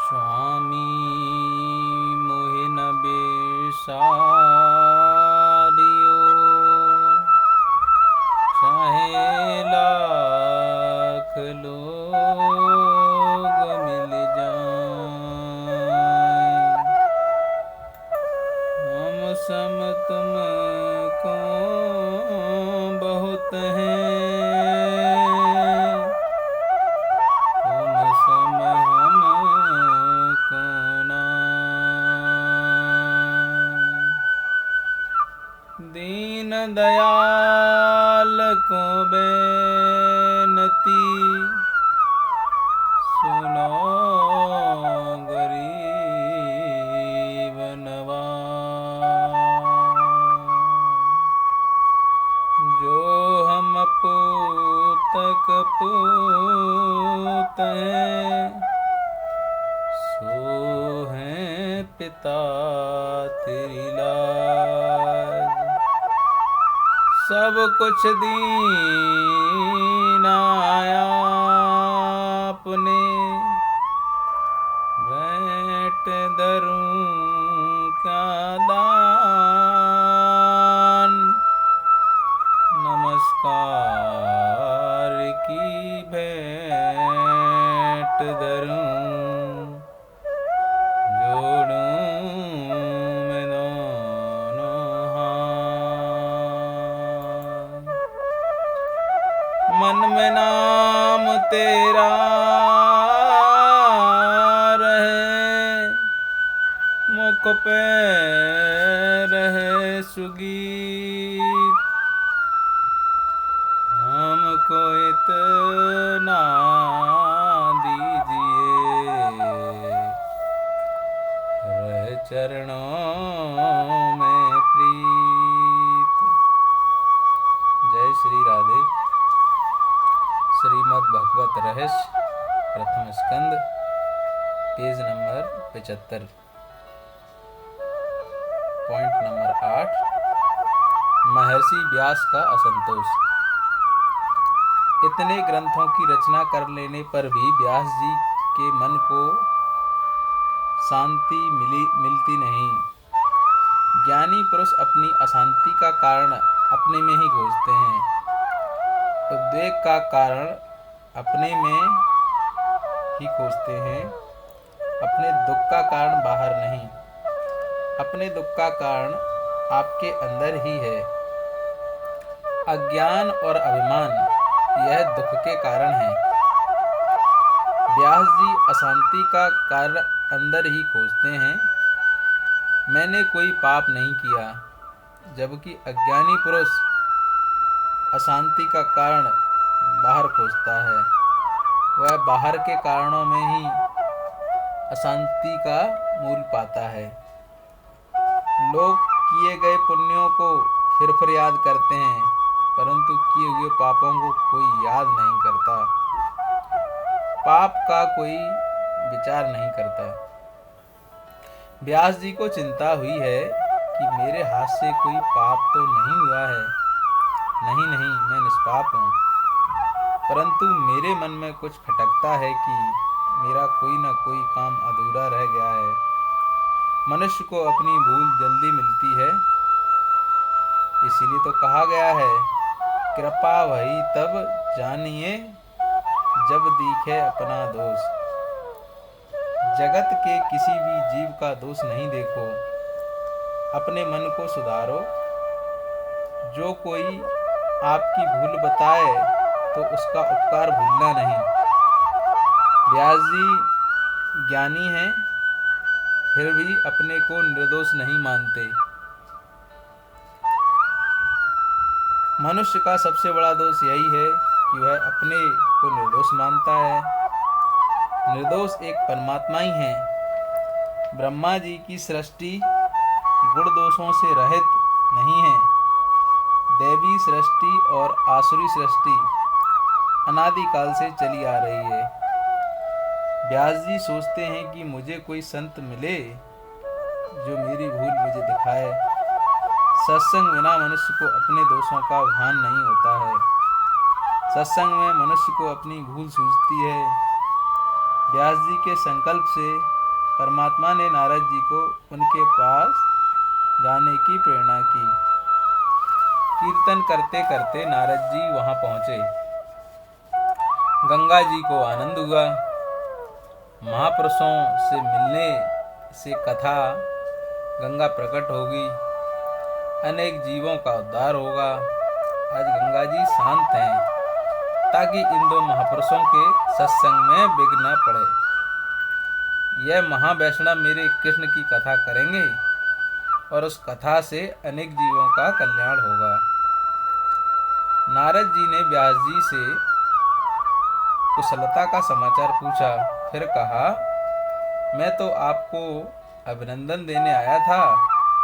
स्वामी मोहि न बिसारियो, चाहे लाख लोग मिल जाएं, हम सम तुम को बहुत हैं, तुम सम हम को नाहीं। दीन दयाल को बेनती, सुनो गरीब नवाज। जो हम पूतक पूत हैं, सो हैं पिता तेरी लाज। सब कुछ दीना आपने, भेंट धरूं क्या दान। नमस्कार की भेंट धरूं, जोड़ूं मैं दोनों हाथ। मन में नाम तेरा रहे, मुख पे रहे सुगीत। हमको इतना दीजिए, रह चरणों में प्रीत। जय श्री राधे। श्रीमद् भगवत रहस्य प्रथम स्कंद, पेज नंबर 75, पॉइंट नंबर 8। महर्षि व्यास का असंतोष। इतने ग्रंथों की रचना कर लेने पर भी व्यास जी के मन को शांति मिलती नहीं। ज्ञानी पुरुष अपनी अशांति का कारण अपने में ही खोजते हैं, उद्वेग का कारण अपने में ही खोजते हैं, अपने दुख का कारण बाहर नहीं। अपने दुख का कारण आपके अंदर ही है। अज्ञान और अभिमान यह दुख के कारण है। व्यास जी अशांति का कारण अंदर ही खोजते हैं। मैंने कोई पाप नहीं किया, जबकि अज्ञानी पुरुष अशांति का कारण बाहर खोजता है। वह बाहर के कारणों में ही अशांति का मूल पाता है। लोग किए गए पुण्यों को फिर याद करते हैं, परंतु किए हुए पापों को कोई याद नहीं करता, पाप का कोई विचार नहीं करता। व्यास जी को चिंता हुई है कि मेरे हाथ से कोई पाप तो नहीं हुआ है। नहीं, मैं निष्पाप हूँ, परंतु मेरे मन में कुछ खटकता है कि मेरा कोई न कोई काम अधूरा रह गया है। मनुष्य को अपनी भूल जल्दी मिलती है, इसीलिए तो कहा गया है, कृपा वही तब जानिए जब दिखे अपना दोष। जगत के किसी भी जीव का दोष नहीं देखो, अपने मन को सुधारो। जो कोई आपकी भूल बताए तो उसका उपकार भूलना नहीं। व्यास जी ज्ञानी हैं, फिर भी अपने को निर्दोष नहीं मानते। मनुष्य का सबसे बड़ा दोष यही है कि वह अपने को निर्दोष मानता है। निर्दोष एक परमात्मा ही है। ब्रह्मा जी की सृष्टि गुण दोषों से रहित नहीं है। दैवी सृष्टि और आसुरी सृष्टि अनादिकाल से चली आ रही है। व्यास जी सोचते हैं कि मुझे कोई संत मिले जो मेरी भूल मुझे दिखाए। सत्संग बिना मनुष्य को अपने दोषों का भान नहीं होता है। सत्संग में मनुष्य को अपनी भूल सूझती है। व्यास जी के संकल्प से परमात्मा ने नारद जी को उनके पास जाने की प्रेरणा की। कीर्तन करते करते नारद जी वहां पहुंचे। गंगा जी को आनंद हुआ। महापुरुषों से मिलने से कथा गंगा प्रकट होगी, अनेक जीवों का उद्धार होगा। आज गंगा जी शांत हैं ताकि इन दो महापुरुषों के सत्संग में विघ्न न पड़े। यह महावैष्णव मेरे कृष्ण की कथा करेंगे और उस कथा से अनेक जीवों का कल्याण होगा। नारद जी ने व्यास जी से कुशलता का समाचार पूछा। फिर कहा, मैं तो आपको अभिनंदन देने आया था,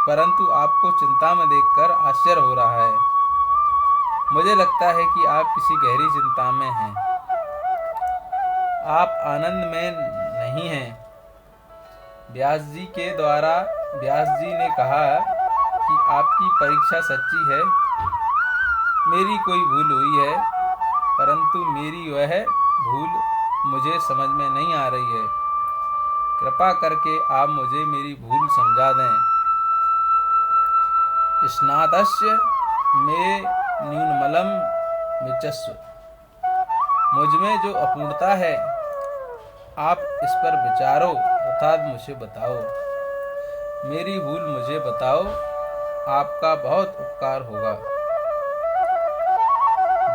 परंतु आपको चिंता में देखकर आश्चर्य हो रहा है। मुझे लगता है कि आप किसी गहरी चिंता में हैं। आप आनंद में नहीं हैं। व्यास जी के द्वारा व्यास जी ने कहा कि आपकी परीक्षा सच्ची है। मेरी कोई भूल हुई है, परंतु मेरी वह भूल मुझे समझ में नहीं आ रही है। कृपा करके आप मुझे मेरी भूल समझा दें। स्नातस्य में न्यूनमलम विचस्व। मुझ में जो अपूर्णता है, आप इस पर विचारो अर्थात मुझे बताओ। मेरी भूल मुझे बताओ, आपका बहुत उपकार होगा।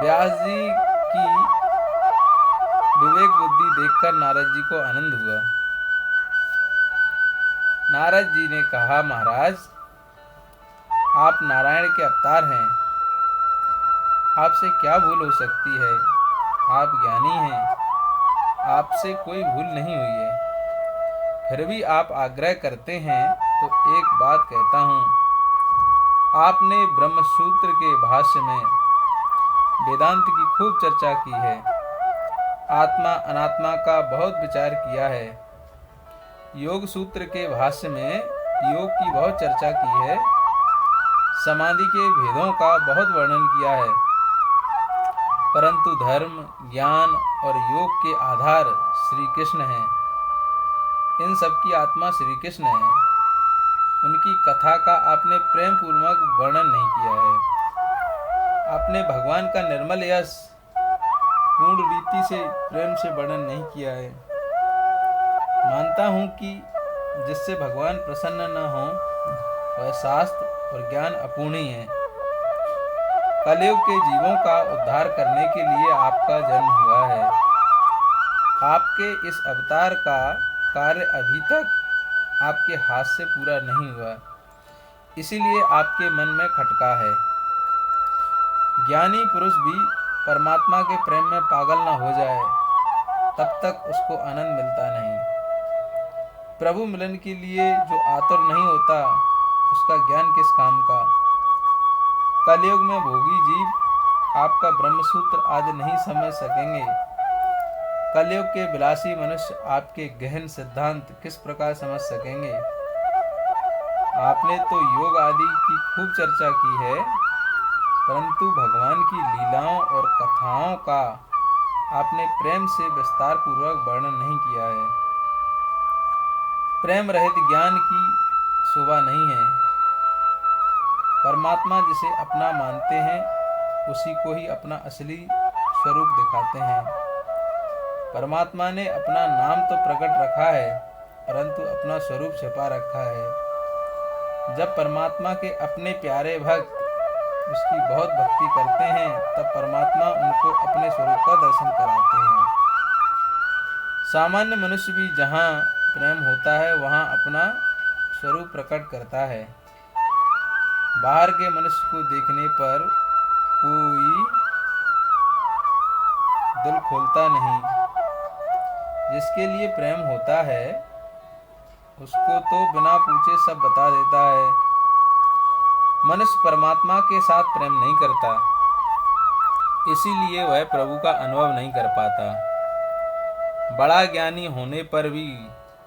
व्यास जी की विवेक बुद्धि देखकर नारद जी को आनंद हुआ। नारद जी ने कहा, महाराज, आप नारायण के अवतार हैं। आपसे क्या भूल हो सकती है? आप ज्ञानी हैं, आपसे कोई भूल नहीं हुई है। फिर भी आप आग्रह करते हैं तो एक बात कहता हूँ। आपने ब्रह्मसूत्र के भाष्य में वेदांत की खूब चर्चा की है। आत्मा अनात्मा का बहुत विचार किया है। योग सूत्र के भाष्य में योग की बहुत चर्चा की है। समाधि के भेदों का बहुत वर्णन किया है, परंतु धर्म, ज्ञान और योग के आधार श्री कृष्ण हैं। इन सब की आत्मा श्री कृष्ण है। उनकी कथा का आपने प्रेम पूर्वक वर्णन नहीं किया है। आपने भगवान का निर्मल यश पूर्ण रीति से प्रेम से वर्णन नहीं किया है। मानता हूँ कि जिससे भगवान प्रसन्न न हो वह शास्त्र और ज्ञान अपूर्ण ही है। कलयुग के जीवों का उद्धार करने के लिए आपका जन्म हुआ है। आपके इस अवतार का कार्य अभी तक आपके हाथ से पूरा नहीं हुआ, इसीलिए आपके मन में खटका है। ज्ञानी पुरुष भी परमात्मा के प्रेम में पागल न हो जाए, तब तक उसको आनंद मिलता नहीं। प्रभु मिलन के लिए जो आतुर नहीं होता, उसका ज्ञान किस काम का। कलयुग में भोगी जीव आपका ब्रह्मसूत्र आदि नहीं समझ सकेंगे। कलयुग के विलासी मनुष्य आपके गहन सिद्धांत किस प्रकार समझ सकेंगे। आपने तो योग आदि की खूब चर्चा की है, परंतु भगवान की लीलाओं और कथाओं का आपने प्रेम से विस्तार पूर्वक वर्णन नहीं किया है। प्रेम रहित ज्ञान की शोभा नहीं है। परमात्मा जिसे अपना मानते हैं, उसी को ही अपना असली स्वरूप दिखाते हैं। परमात्मा ने अपना नाम तो प्रकट रखा है, परंतु अपना स्वरूप छिपा रखा है। जब परमात्मा के अपने प्यारे भक्त उसकी बहुत भक्ति करते हैं, तब परमात्मा उनको अपने स्वरूप का दर्शन कराते हैं। सामान्य मनुष्य भी जहाँ प्रेम होता है, वहाँ अपना स्वरूप प्रकट करता है। बाहर के मनुष्य को देखने पर कोई दिल खोलता नहीं। जिसके लिए प्रेम होता है, उसको तो बिना पूछे सब बता देता है। मनुष्य परमात्मा के साथ प्रेम नहीं करता, इसीलिए वह प्रभु का अनुभव नहीं कर पाता। बड़ा ज्ञानी होने पर भी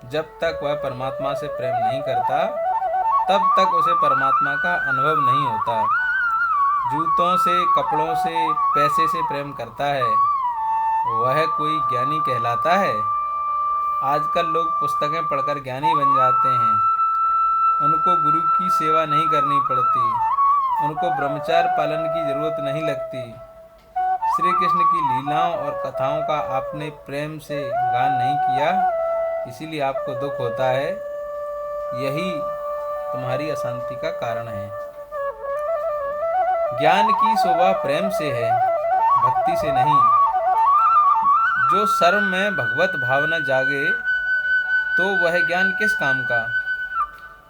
जब तक वह परमात्मा से प्रेम नहीं करता, तब तक उसे परमात्मा का अनुभव नहीं होता। जूतों से, कपड़ों से, पैसे से प्रेम करता है, वह कोई ज्ञानी कहलाता है। आजकल लोग पुस्तकें पढ़कर ज्ञानी बन जाते हैं। उनको गुरु की सेवा नहीं करनी पड़ती, उनको ब्रह्मचार्य पालन की जरूरत नहीं लगती। श्री कृष्ण की लीलाओं और कथाओं का आपने प्रेम से गान नहीं किया, इसीलिए आपको दुख होता है। यही तुम्हारी अशांति का कारण है। ज्ञान की शोभा प्रेम से है, भक्ति से नहीं। जो सर्व में भगवत भावना जागे तो वह ज्ञान किस काम का।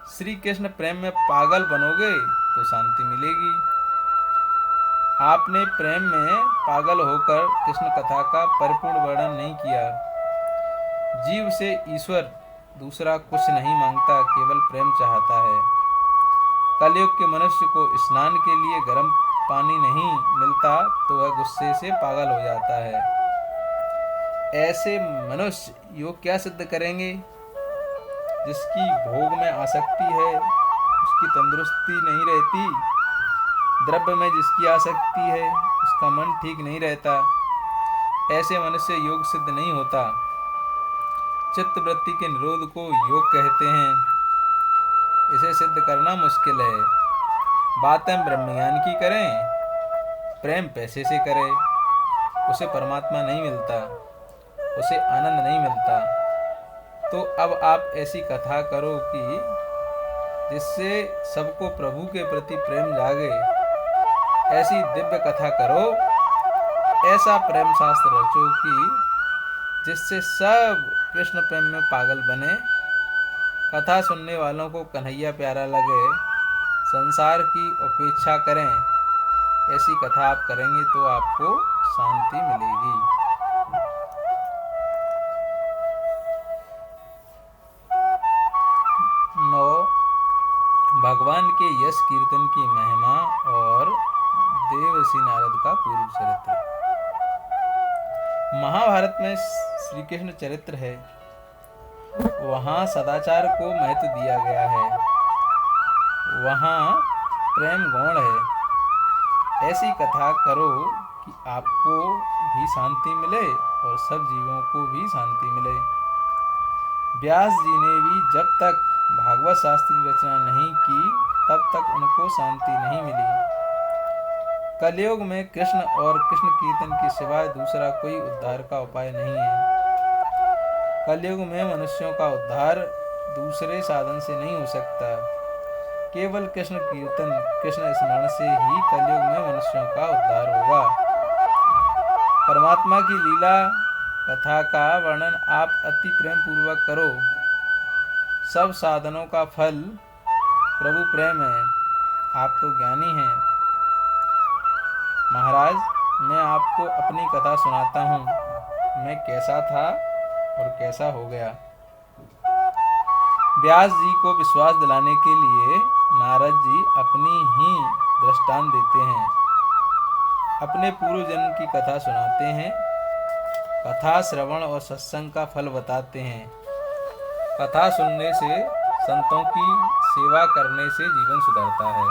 श्री कृष्ण प्रेम में पागल बनोगे तो शांति मिलेगी। आपने प्रेम में पागल होकर कृष्ण कथा का परिपूर्ण वर्णन नहीं किया। जीव से ईश्वर दूसरा कुछ नहीं मांगता, केवल प्रेम चाहता है। कलयुग के मनुष्य को स्नान के लिए गर्म पानी नहीं मिलता तो वह गुस्से से पागल हो जाता है। ऐसे मनुष्य योग क्या सिद्ध करेंगे। जिसकी भोग में आसक्ति है उसकी तंदुरुस्ती नहीं रहती, द्रव्य में जिसकी आसक्ति है उसका मन ठीक नहीं रहता। ऐसे मनुष्य योग सिद्ध नहीं होता। चित्त वृत्ति के निरोध को योग कहते हैं। इसे सिद्ध करना मुश्किल है। बातें ब्रह्मज्ञान की करें, प्रेम पैसे से करें, उसे परमात्मा नहीं मिलता, उसे आनंद नहीं मिलता। तो अब आप ऐसी कथा करो कि जिससे सबको प्रभु के प्रति प्रेम जागे। ऐसी दिव्य कथा करो, ऐसा प्रेम शास्त्र रचो कि जिससे सब कृष्ण प्रेम में पागल बने। कथा सुनने वालों को कन्हैया प्यारा लगे, संसार की उपेक्षा करें। ऐसी कथा आप करेंगे तो आपको शांति मिलेगी। 9 भगवान के यश कीर्तन की महिमा और देवर्षि नारद का पूर्व चरित्र। महाभारत में श्री कृष्ण चरित्र है, वहाँ सदाचार को महत्व दिया गया है, वहाँ प्रेम गौण है। ऐसी कथा करो कि आपको भी शांति मिले और सब जीवों को भी शांति मिले। व्यास जी ने भी जब तक भागवत शास्त्र की रचना नहीं की तब तक उनको शांति नहीं मिली। कलयुग में कृष्ण और कृष्ण कीर्तन के सिवाय दूसरा कोई उद्धार का उपाय नहीं है। कलयुग में मनुष्यों का उद्धार दूसरे साधन से नहीं हो सकता। केवल कृष्ण कीर्तन, कृष्ण स्मरण से ही कलयुग में मनुष्यों का उद्धार होगा। परमात्मा की लीला कथा का वर्णन आप अति प्रेम पूर्वक करो। सब साधनों का फल प्रभु प्रेम है। आप तो ज्ञानी हैं। महाराज, मैं आपको अपनी कथा सुनाता हूँ, मैं कैसा था और कैसा हो गया। व्यास जी को विश्वास दिलाने के लिए नारद जी अपनी ही दृष्टांत देते हैं, अपने पूर्व जन्म की कथा सुनाते हैं। कथा श्रवण और सत्संग का फल बताते हैं। कथा सुनने से, संतों की सेवा करने से जीवन सुधरता है।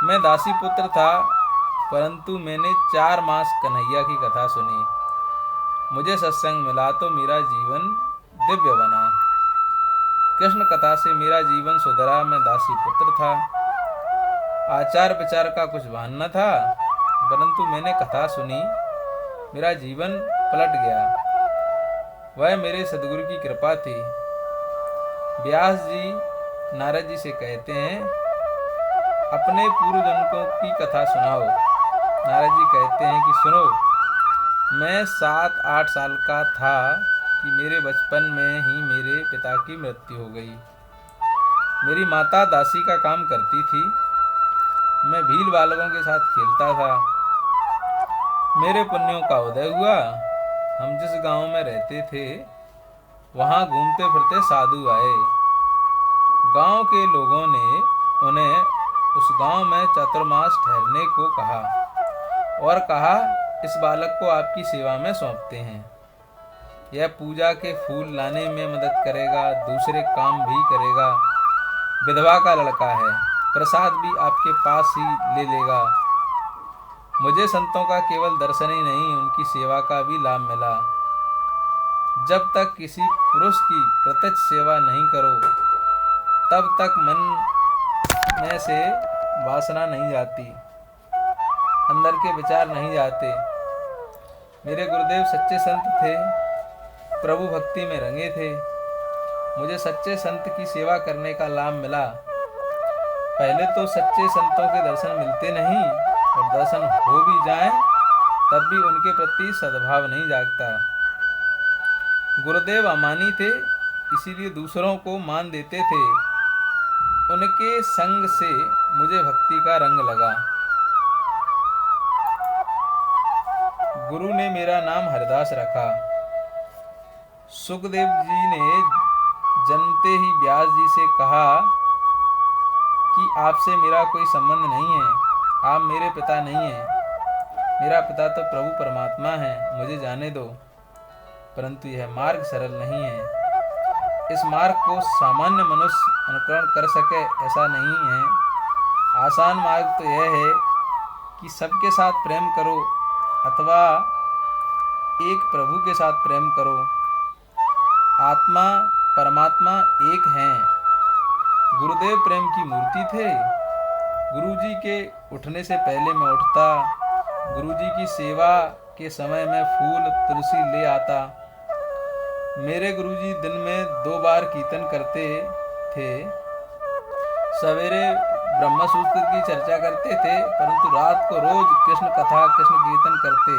मैं दासी पुत्र था, परंतु मैंने 4 मास कन्हैया की कथा सुनी। मुझे सत्संग मिला तो मेरा जीवन दिव्य बना। कृष्ण कथा से मेरा जीवन सुधरा। मैं दासी पुत्र था, आचार विचार का कुछ भान न था, परंतु मैंने कथा सुनी, मेरा जीवन पलट गया। वह मेरे सदगुरु की कृपा थी। व्यास जी नारद जी से कहते हैं, अपने पूर्व जन्मों की कथा सुनाओ। नारद जी कहते हैं कि सुनो। मैं 7-8 साल का था कि मेरे बचपन में ही मेरे पिता की मृत्यु हो गई। मेरी माता दासी का काम करती थी। मैं भील बालकों के साथ खेलता था। मेरे पुण्यों का उदय हुआ। हम जिस गांव में रहते थे वहां घूमते फिरते साधु आए। गांव के लोगों ने उन्हें उस गांव में चतुर्मास ठहरने को कहा और कहा, इस बालक को आपकी सेवा में सौंपते हैं। यह पूजा के फूल लाने में मदद करेगा, दूसरे काम भी करेगा। विधवा का लड़का है, प्रसाद भी आपके पास ही ले लेगा। मुझे संतों का केवल दर्शन ही नहीं, उनकी सेवा का भी लाभ मिला। जब तक किसी पुरुष की प्रत्यक्ष सेवा नहीं करो तब तक मन में से वासना नहीं जाती, अंदर के विचार नहीं जाते। मेरे गुरुदेव सच्चे संत थे, प्रभु भक्ति में रंगे थे। मुझे सच्चे संत की सेवा करने का लाभ मिला। पहले तो सच्चे संतों के दर्शन मिलते नहीं, और दर्शन हो भी जाएं तब भी उनके प्रति सद्भाव नहीं जागता। गुरुदेव अमानी थे, इसीलिए दूसरों को मान देते थे। उनके संग से मुझे भक्ति का रंग लगा। गुरु ने मेरा नाम हरिदास रखा। सुखदेव जी ने जनते ही व्यास जी से कहा कि आपसे मेरा कोई संबंध नहीं है, आप मेरे पिता नहीं हैं। मेरा पिता तो प्रभु परमात्मा है, मुझे जाने दो। परंतु यह मार्ग सरल नहीं है। इस मार्ग को सामान्य मनुष्य अनुकरण कर सके ऐसा नहीं है। आसान मार्ग तो यह है कि सबके साथ प्रेम करो अथवा एक प्रभु के साथ प्रेम करो। आत्मा परमात्मा एक हैं। गुरुदेव प्रेम की मूर्ति थे। गुरुजी के उठने से पहले मैं उठता, गुरुजी की सेवा के समय में फूल तुलसी ले आता। मेरे गुरुजी दिन में 2 बार कीर्तन करते थे। सवेरे ब्रह्मसूत्र की चर्चा करते थे, परंतु रात को रोज कृष्ण कथा कृष्ण कीर्तन करते।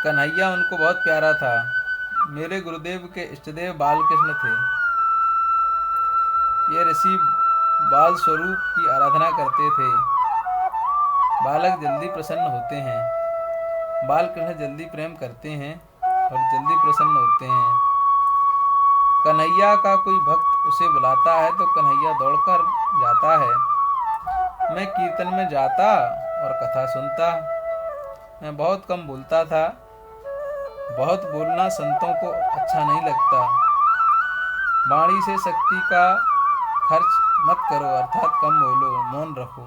कन्हैया उनको बहुत प्यारा था। मेरे गुरुदेव के इष्टदेव बालकृष्ण थे। ये ऋषि बाल स्वरूप की आराधना करते थे। बालक जल्दी प्रसन्न होते हैं। बालकृष्ण जल्दी प्रेम करते हैं और जल्दी प्रसन्न होते हैं। कन्हैया का कोई भक्त उसे बुलाता है तो कन्हैया दौड़कर जाता है। मैं कीर्तन में जाता और कथा सुनता। मैं बहुत कम बोलता था। बहुत बोलना संतों को अच्छा नहीं लगता। वाणी से शक्ति का खर्च मत करो, अर्थात कम बोलो, मौन रखो।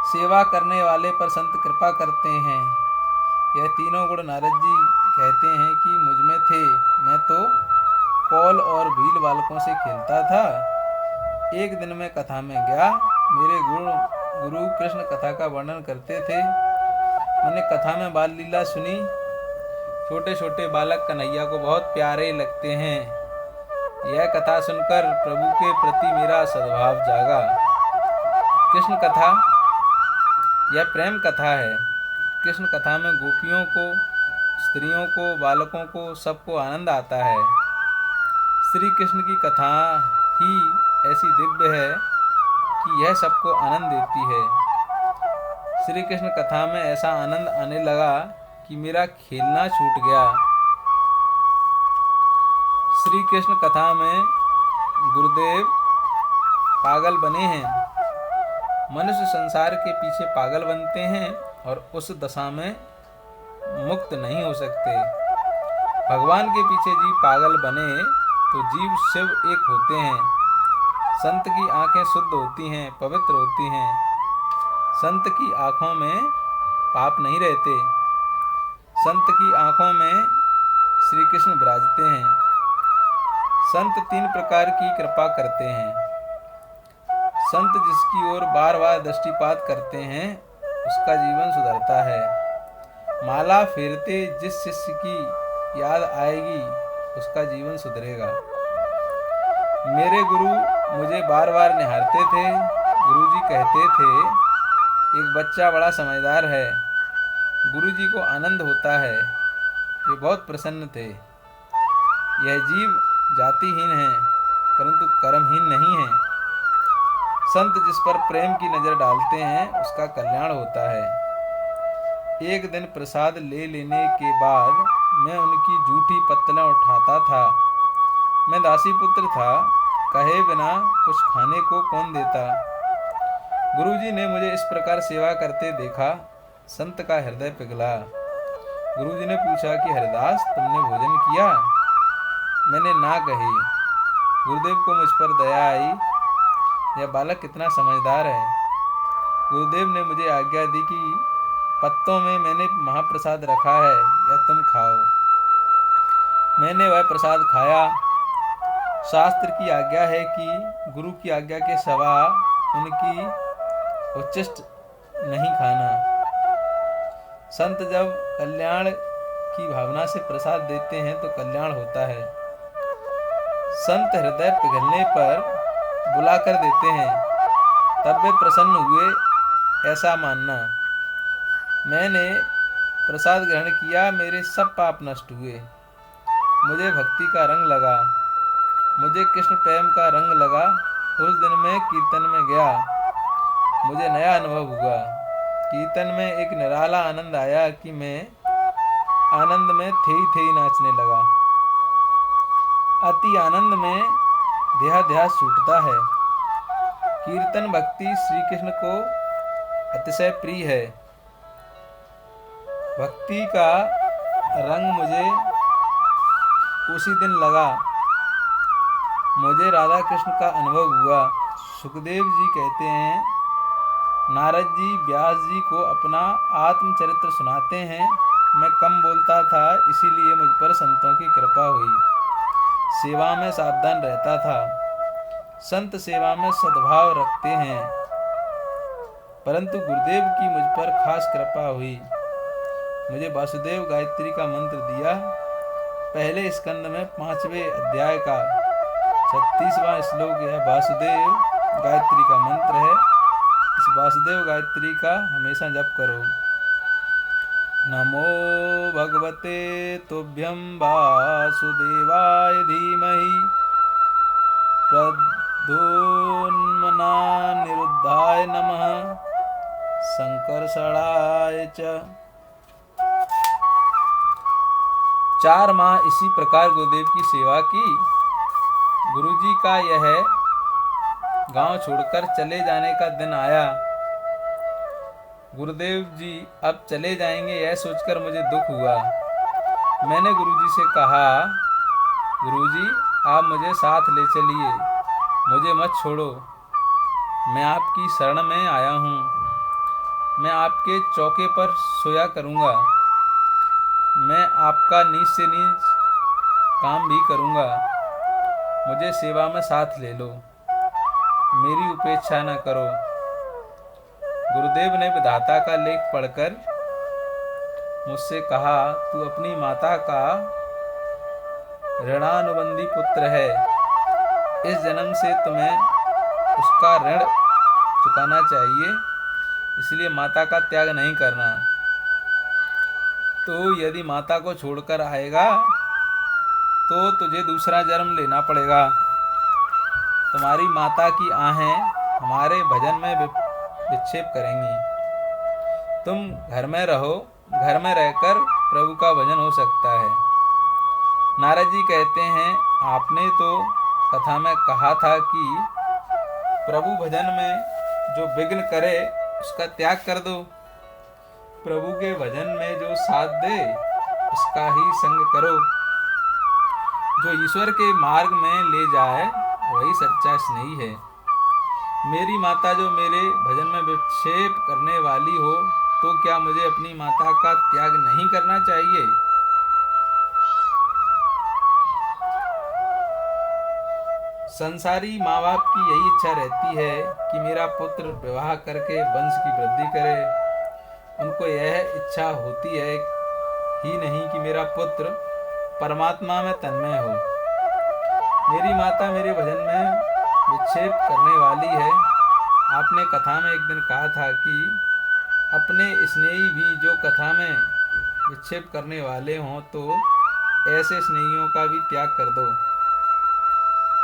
सेवा करने वाले पर संत कृपा करते हैं। यह तीनों गुण नारद जी कहते हैं कि मुझ में थे। मैं तो कौल और भील बालकों से खेलता था। एक दिन मैं कथा में गया। मेरे गुरु कृष्ण कथा का वर्णन करते थे। मैंने कथा में बाल लीला सुनी। छोटे छोटे बालक कन्हैया को बहुत प्यारे लगते हैं। यह कथा सुनकर प्रभु के प्रति मेरा सद्भाव जागा। कृष्ण कथा यह प्रेम कथा है। कृष्ण कथा में गोपियों को, स्त्रियों को, बालकों को, सबको आनंद आता है। श्री कृष्ण की कथा ही ऐसी दिव्य है कि यह सबको आनंद देती है। श्री कृष्ण कथा में ऐसा आनंद आने लगा कि मेरा खेलना छूट गया। श्री कृष्ण कथा में गुरुदेव पागल बने हैं। मनुष्य संसार के पीछे पागल बनते हैं और उस दशा में मुक्त नहीं हो सकते। भगवान के पीछे जीव पागल बने तो जीव शिव एक होते हैं। संत की आंखें शुद्ध होती हैं, पवित्र होती हैं। संत की आंखों में पाप नहीं रहते। संत की आंखों में श्री कृष्ण विराजते हैं। संत 3 प्रकार की कृपा करते हैं। संत जिसकी ओर बार बार दृष्टिपात करते हैं उसका जीवन सुधरता है। माला फेरते जिस शिष्य की याद आएगी उसका जीवन सुधरेगा। मेरे गुरु मुझे बार बार निहारते थे। गुरुजी कहते थे, एक बच्चा बड़ा समझदार है। गुरुजी को आनंद होता है। वे बहुत प्रसन्न थे। यह जीव जातिहीन है परंतु कर्महीन नहीं है। संत जिस पर प्रेम की नजर डालते हैं उसका कल्याण होता है। एक दिन प्रसाद ले लेने के बाद मैं उनकी जूठी पत्तलें उठाता था। मैं दासी पुत्र था, कहे बिना कुछ खाने को कौन देता। गुरुजी ने मुझे इस प्रकार सेवा करते देखा। संत का हृदय पिघला। गुरुजी ने पूछा कि हरिदास तुमने भोजन किया? मैंने ना कही। गुरुदेव को मुझ पर दया आई। यह बालक कितना समझदार है। गुरुदेव ने मुझे आज्ञा दी कि पत्तों में मैंने महाप्रसाद रखा है, या तुम खाओ। मैंने वह प्रसाद खाया। शास्त्र की आज्ञा है कि गुरु की आज्ञा के सिवा उनकी उच्छिष्ट नहीं खाना। संत जब कल्याण की भावना से प्रसाद देते हैं तो कल्याण होता है। संत हृदय पिघलने पर बुला कर देते हैं, तब वे प्रसन्न हुए, ऐसा मानना। मैंने प्रसाद ग्रहण किया, मेरे सब पाप नष्ट हुए। मुझे भक्ति का रंग लगा, मुझे कृष्ण प्रेम का रंग लगा। उस दिन मैं कीर्तन में गया, मुझे नया अनुभव हुआ। कीर्तन में एक निराला आनंद आया कि मैं आनंद में थेई नाचने लगा। अति आनंद में देहाध्यास छूटता है। कीर्तन भक्ति श्री कृष्ण को अतिशय प्रिय है। भक्ति का रंग मुझे उसी दिन लगा, मुझे राधा कृष्ण का अनुभव हुआ। सुखदेव जी कहते हैं, नारद जी व्यास जी को अपना आत्मचरित्र सुनाते हैं। मैं कम बोलता था, इसीलिए मुझ पर संतों की कृपा हुई। सेवा में सावधान रहता था। संत सेवा में सद्भाव रखते हैं, परंतु गुरुदेव की मुझ पर खास कृपा हुई। मुझे वासुदेव गायत्री का मंत्र दिया। पहले स्कंद में 5वें अध्याय का 36वां श्लोक यह वासुदेव गायत्री का मंत्र है। इस वासुदेव गायत्री का हमेशा जप करो। नमो भगवते तुभ्यं वासुदेवाय धीमहि प्रद्युम्नानिरुद्धाय नमः संकर्षणाय च। 4 माह इसी प्रकार गुरुदेव की सेवा की। गुरुजी का यह गांव छोड़कर चले जाने का दिन आया। गुरुदेव जी अब चले जाएंगे, यह सोचकर मुझे दुख हुआ। मैंने गुरुजी से कहा, गुरुजी आप मुझे साथ ले चलिए, मुझे मत छोड़ो। मैं आपकी शरण में आया हूँ। मैं आपके चौके पर सोया करूँगा। मैं आपका नीच से नीच काम भी करूँगा। मुझे सेवा में साथ ले लो, मेरी उपेक्षा न करो। गुरुदेव ने विधाता का लेख पढ़कर मुझसे कहा, तू अपनी माता का ऋणानुबंधी पुत्र है। इस जन्म से तुम्हें उसका ऋण चुकाना चाहिए, इसलिए माता का त्याग नहीं करना। तो यदि माता को छोड़कर आएगा तो तुझे दूसरा जन्म लेना पड़ेगा। तुम्हारी माता की आहें हमारे भजन में विक्षेप करेंगी। तुम घर में रहो, घर में रहकर प्रभु का भजन हो सकता है। नारद जी कहते हैं, आपने तो कथा में कहा था कि प्रभु भजन में जो विघ्न करे उसका त्याग कर दो। प्रभु के भजन में जो साथ दे उसका ही संग करो। जो ईश्वर के मार्ग में ले जाए वही सच्चा स्नेही है। मेरी माता जो मेरे भजन में विक्षेप करने वाली हो, तो क्या मुझे अपनी माता का त्याग नहीं करना चाहिए? संसारी माँ बाप की यही इच्छा रहती है कि मेरा पुत्र विवाह करके वंश की वृद्धि करे। उनको यह इच्छा होती है ही नहीं कि मेरा पुत्र परमात्मा में तन्मय हो। मेरी माता मेरे भजन में विक्षेप करने वाली है। आपने कथा में एक दिन कहा था कि अपने स्नेही भी जो कथा में विक्षेप करने वाले हों तो ऐसे स्नेहियों का भी त्याग कर दो।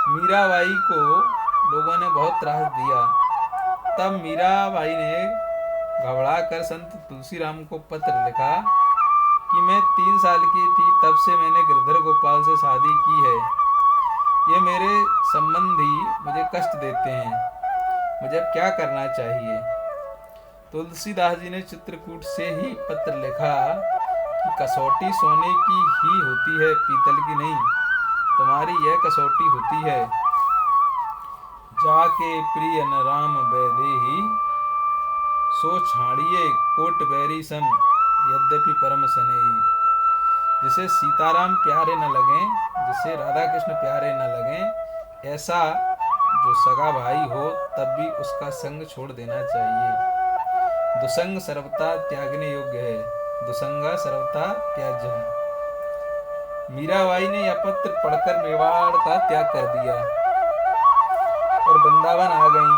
मीराबाई को लोगों ने बहुत त्रास दिया। तब मीराबाई ने घबरा कर संत तुलसीराम को पत्र लिखा कि मैं 3 साल की थी, तब से मैंने गिरधर गोपाल से शादी की है। ये मेरे संबंधी मुझे कष्ट देते हैं, मुझे अब क्या करना चाहिए? तुलसीदास जी ने चित्रकूट से ही पत्र लिखा कि कसौटी सोने की ही होती है, पीतल की नहीं। तुम्हारी यह कसौटी होती है। जाके प्रिय न राम बैदेही, सो छाड़िए कोट बैरी सम यद्यपि परम स्नेही। जिसे सीताराम प्यारे न लगें, जिसे राधा कृष्ण प्यारे न लगें, ऐसा जो सगा भाई हो तब भी उसका संग छोड़ देना चाहिए। दुसंग सर्वथा त्यागने योग्य है, दुसंगा सर्वथा त्याज्य है। मीराबाई ने यह पत्र पढ़कर मेवाड़ का त्याग कर दिया और वृंदावन आ गईं।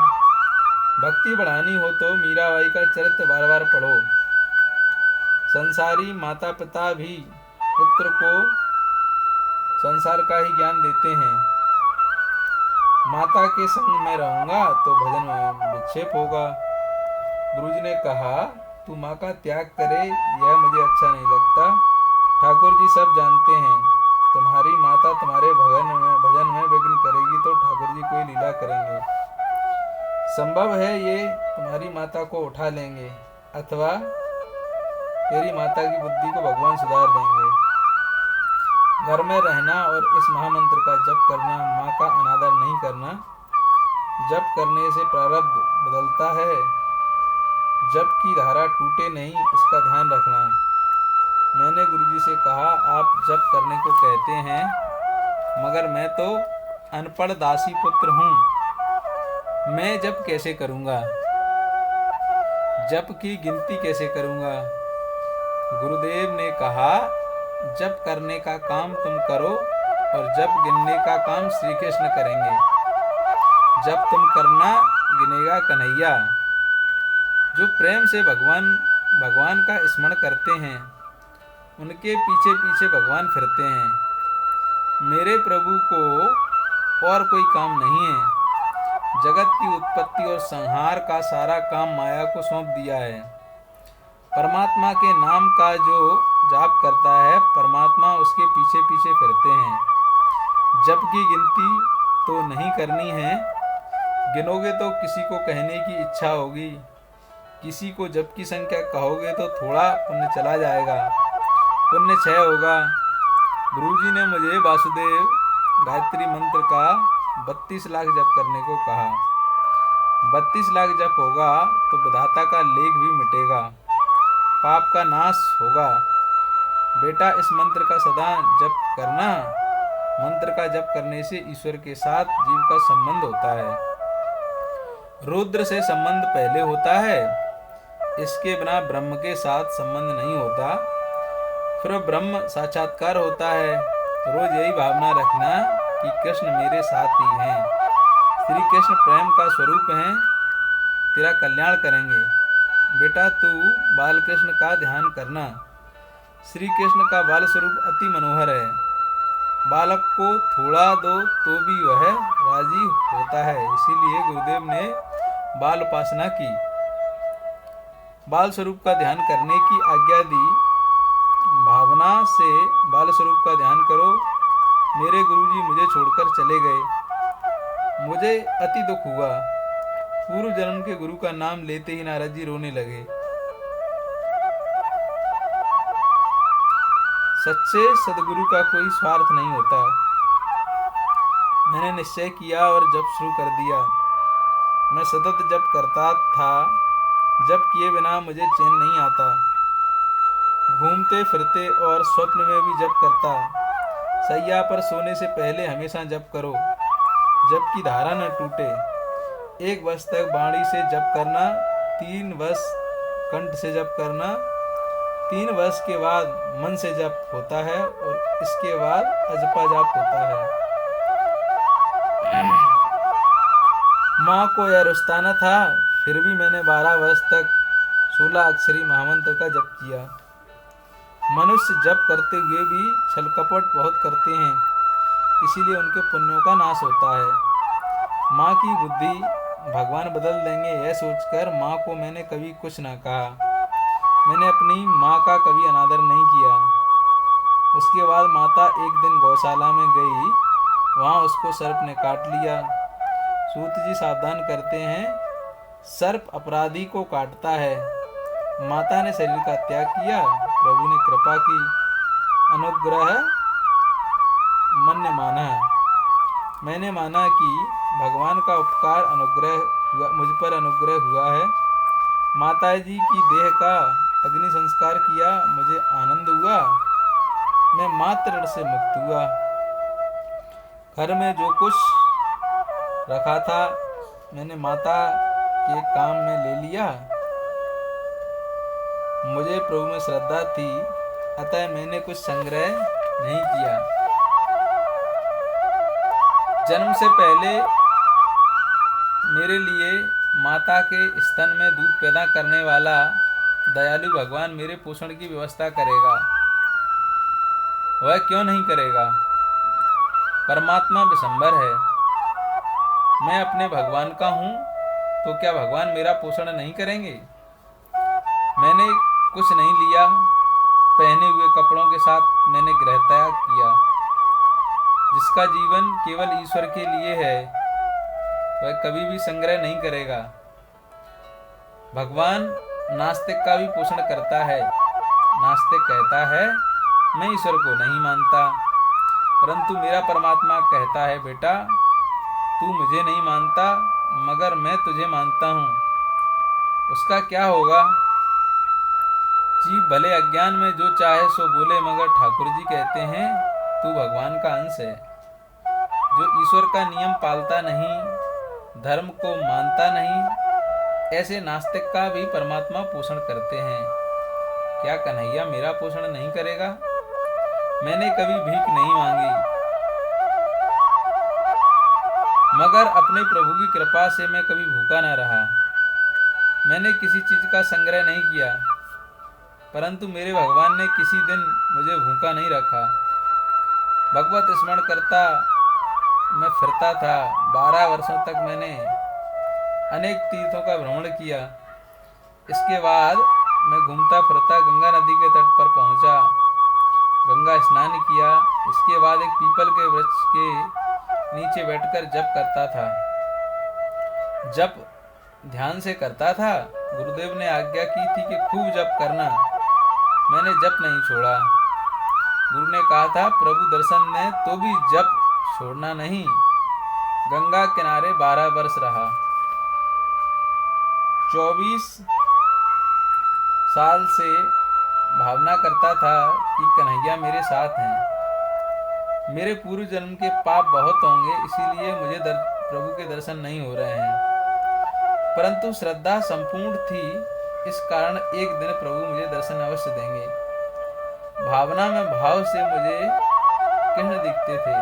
भक्ति बढ़ानी हो तो मीराबाई का चरित्र बार बार पढ़ो। संसारी माता पिता भी पुत्र को संसार का ही ज्ञान देते हैं। माता के संग में रहूंगा तो भजन में विक्षेप होगा। गुरुजी ने कहा, तू माँ का त्याग करे यह मुझे अच्छा नहीं लगता। ठाकुर जी सब जानते हैं, तुम्हारी माता तुम्हारे भजन में विघ्न करेगी तो ठाकुर जी कोई लीला करेंगे। संभव है ये तुम्हारी माता को उठा लेंगे अथवा तेरी माता की बुद्धि को भगवान सुधार देंगे। घर में रहना और इस महामंत्र का जप करना, माँ का अनादर नहीं करना। जप करने से प्रारब्ध बदलता है, जप की धारा टूटे नहीं, इसका ध्यान रखना। मैंने गुरुजी से कहा, आप जप करने को कहते हैं मगर मैं तो अनपढ़ दासी पुत्र हूँ, मैं जप कैसे करूँगा, जप की गिनती कैसे करूँगा। गुरुदेव ने कहा, जप करने का काम तुम करो और जप गिनने का काम श्री कृष्ण करेंगे। जप तुम करना, गिनेगा कन्हैया। जो प्रेम से भगवान का स्मरण करते हैं उनके पीछे पीछे भगवान फिरते हैं। मेरे प्रभु को और कोई काम नहीं है। जगत की उत्पत्ति और संहार का सारा काम माया को सौंप दिया है। परमात्मा के नाम का जो जाप करता है, परमात्मा उसके पीछे पीछे फिरते हैं। जप की गिनती तो नहीं करनी है, गिनोगे तो किसी को कहने की इच्छा होगी, किसी को जप की संख्या कहोगे तो थोड़ा पुण्य चला जाएगा, पुण्य क्षय होगा। गुरुजी ने मुझे वासुदेव गायत्री मंत्र का 32 लाख जप करने को कहा। 32 लाख जप होगा तो विधाता का लेख भी मिटेगा, पाप का नाश होगा। बेटा, इस मंत्र का सदा जप करना। मंत्र का जप करने से ईश्वर के साथ जीव का संबंध होता है। रुद्र से संबंध पहले होता है, इसके बिना ब्रह्म के साथ संबंध नहीं होता। फिर ब्रह्म साक्षात्कार होता है। रोज यही भावना रखना कि कृष्ण मेरे साथ ही हैं। श्री कृष्ण प्रेम का स्वरूप हैं, तेरा कल्याण करेंगे। बेटा, तू बाल कृष्ण का ध्यान करना। श्री कृष्ण का बाल स्वरूप अति मनोहर है। बालक को थोड़ा दो तो भी वह राजी होता है, इसीलिए गुरुदेव ने बाल उपासना की, बाल स्वरूप का ध्यान करने की आज्ञा दी। भावना से बाल स्वरूप का ध्यान करो। मेरे गुरुजी मुझे छोड़कर चले गए, मुझे अति दुख हुआ। पूर्व जन्म के गुरु का नाम लेते ही नारद जी रोने लगे। सच्चे सदगुरु का कोई स्वार्थ नहीं होता। मैंने निश्चय किया और जप शुरू कर दिया। मैं सतत जप करता था, जप किए बिना मुझे चैन नहीं आता। घूमते फिरते और स्वप्न में भी जप करता। सैया पर सोने से पहले हमेशा जप करो, जप की धारा न टूटे। 1 वर्ष तक वाणी से जप करना, 3 वर्ष कंठ से जप करना, 3 वर्ष के बाद मन से जप होता है और इसके बाद अजपा जाप होता है। माँ को यह रुस्ताना था, फिर भी मैंने 12 वर्ष तक 16 अक्षरी महामंत्र का जप किया। मनुष्य जप करते हुए भी छल कपट बहुत करते हैं, इसीलिए उनके पुण्यों का नाश होता है। माँ की बुद्धि भगवान बदल देंगे, यह सोचकर माँ को मैंने कभी कुछ न कहा। मैंने अपनी माँ का कभी अनादर नहीं किया। उसके बाद माता एक दिन गौशाला में गई, वहाँ उसको सर्प ने काट लिया। सूत जी सावधान करते हैं, सर्प अपराधी को काटता है। माता ने शरीर का त्याग किया, प्रभु ने कृपा की, अनुग्रह मन्य माना। मैंने माना कि भगवान का उपकार अनुग्रह हुआ, मुझ पर अनुग्रह हुआ है माताजी की देह का अग्नि संस्कार किया, मुझे आनंद हुआ, मैं मात्र ऋण से मुक्त हुआ। घर में जो कुछ रखा था मैंने माता के काम में ले लिया। मुझे प्रभु में श्रद्धा थी, अतः मैंने कुछ संग्रह नहीं किया। जन्म से पहले मेरे लिए माता के स्तन में दूध पैदा करने वाला दयालु भगवान मेरे पोषण की व्यवस्था करेगा। वह क्यों नहीं करेगा? परमात्मा विशंबर है। मैं अपने भगवान का हूँ, तो क्या भगवान मेरा पोषण नहीं करेंगे? मैंने कुछ नहीं लिया, पहने हुए कपड़ों के साथ मैंने गृह त्याग किया। जिसका जीवन केवल ईश्वर के लिए है वह कभी भी संग्रह नहीं करेगा। भगवान नास्तिक का भी पोषण करता है। नास्तिक कहता है मैं ईश्वर को नहीं मानता, परंतु मेरा परमात्मा कहता है बेटा तू मुझे नहीं मानता मगर मैं तुझे मानता हूँ। उसका क्या होगा? जीव भले अज्ञान में जो चाहे सो बोले, मगर ठाकुर जी कहते हैं तू भगवान का अंश है। जो ईश्वर का नियम पालता नहीं, धर्म को मानता नहीं, ऐसे नास्तिक का भी परमात्मा पोषण करते हैं। क्या कन्हैया मेरा पोषण नहीं करेगा? मैंने कभी भीख नहीं मांगी, मगर अपने प्रभु की कृपा से मैं कभी भूखा न रहा। मैंने किसी चीज का संग्रह नहीं किया, परंतु मेरे भगवान ने किसी दिन मुझे भूखा नहीं रखा। भगवत स्मरण करता मैं फिरता था। 12 वर्षों तक मैंने अनेक तीर्थों का भ्रमण किया। इसके बाद मैं घूमता फिरता गंगा नदी के तट पर पहुंचा, गंगा स्नान किया। इसके बाद एक पीपल के वृक्ष के नीचे बैठकर जप करता था। जप ध्यान से करता था। गुरुदेव ने आज्ञा की थी कि खूब जप करना। मैंने जप नहीं छोड़ा। गुरु ने कहा था प्रभु दर्शन ने तो भी जप छोड़ना नहीं। गंगा किनारे 12 वर्ष रहा। 24 साल से भावना करता था कि कन्हैया मेरे साथ हैं। मेरे पूर्व जन्म के पाप बहुत होंगे, इसीलिए मुझे प्रभु के दर्शन नहीं हो रहे हैं। परंतु श्रद्धा संपूर्ण थी, इस कारण एक दिन प्रभु मुझे दर्शन अवश्य देंगे। भावना में भाव से मुझे कृष्ण दिखते थे,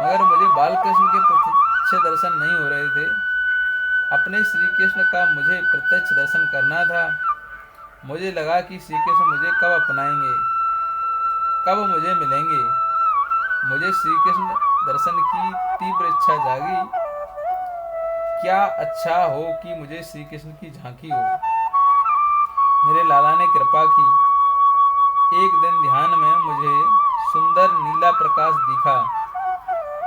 मगर मुझे बाल कृष्ण के प्रत्यक्ष दर्शन नहीं हो रहे थे। अपने श्री कृष्ण का मुझे प्रत्यक्ष दर्शन करना था। मुझे लगा कि श्री कृष्ण मुझे कब अपनाएंगे, कब मुझे मिलेंगे। मुझे श्री कृष्ण दर्शन की तीव्र इच्छा जागी। क्या अच्छा हो कि मुझे श्री कृष्ण की झांकी हो। मेरे लाला ने कृपा की। एक दिन ध्यान में मुझे सुंदर नीला प्रकाश दिखा।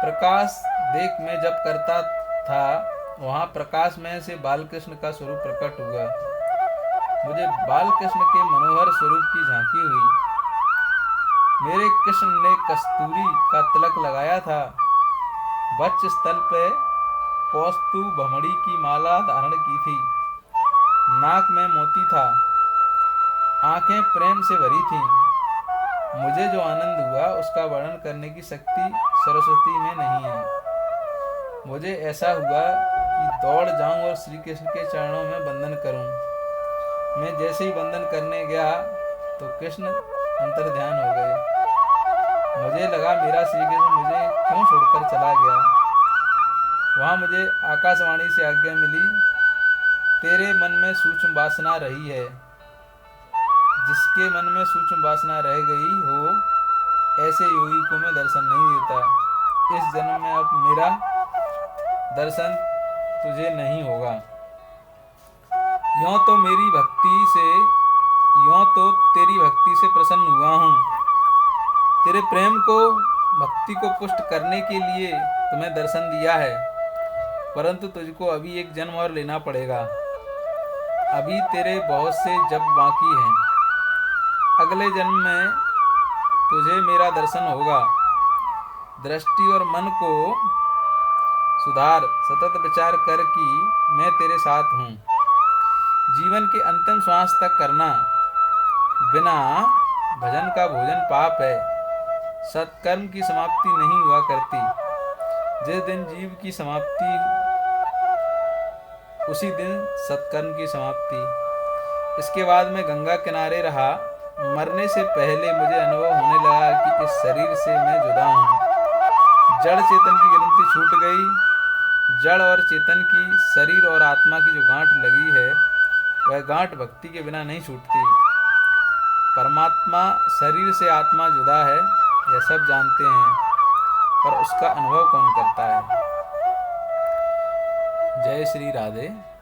प्रकाश देख मैं जब करता था, वहां प्रकाश में से बालकृष्ण का स्वरूप प्रकट हुआ। मुझे बालकृष्ण के मनोहर स्वरूप की झांकी हुई। मेरे कृष्ण ने कस्तूरी का तिलक लगाया था। वक्ष स्थल पे कौस्तुभ भमड़ी की माला धारण की थी। नाक में मोती था। आंखें प्रेम से भरी थीं। मुझे जो आनंद हुआ उसका वर्णन करने की शक्ति सरस्वती में नहीं है। मुझे ऐसा हुआ कि दौड़ जाऊं और श्री कृष्ण के चरणों में वंदन करूं। मैं जैसे ही वंदन करने गया तो कृष्ण अंतर्ध्यान हो गए। मुझे लगा मेरा श्री कृष्ण मुझे क्यों छोड़कर चला गया। वहां मुझे आकाशवाणी से आज्ञा मिली, तेरे मन में सूक्ष्म वासना रही है। जिसके मन में सूक्ष्म वासना रह गई हो, ऐसे योगी को मैं दर्शन नहीं देता। इस जन्म में अब मेरा दर्शन तुझे नहीं होगा। यों तो तेरी भक्ति से प्रसन्न हुआ हूँ। तेरे प्रेम को, भक्ति को पुष्ट करने के लिए तुम्हें दर्शन दिया है, परंतु तुझको अभी एक जन्म और लेना पड़ेगा। अभी तेरे बहुत से जप बाकी हैं। अगले जन्म में तुझे मेरा दर्शन होगा। दृष्टि और मन को सुधार, सतत विचार कर कि मैं तेरे साथ हूँ। जीवन के अंतिम श्वास तक करना। बिना भजन का भोजन पाप है। सत्कर्म की समाप्ति नहीं हुआ करती। जिस दिन जीव की समाप्ति उसी दिन सत्कर्म की समाप्ति। इसके बाद मैं गंगा किनारे रहा। मरने से पहले मुझे अनुभव होने लगा कि इस शरीर से मैं जुदा हूँ। जड़ चेतन की ग्रंथि छूट गई। जड़ और चेतन की, शरीर और आत्मा की जो गांठ लगी है, वह गांठ भक्ति के बिना नहीं छूटती। परमात्मा शरीर से आत्मा जुदा है, यह सब जानते हैं, पर उसका अनुभव कौन करता है। जय श्री राधे।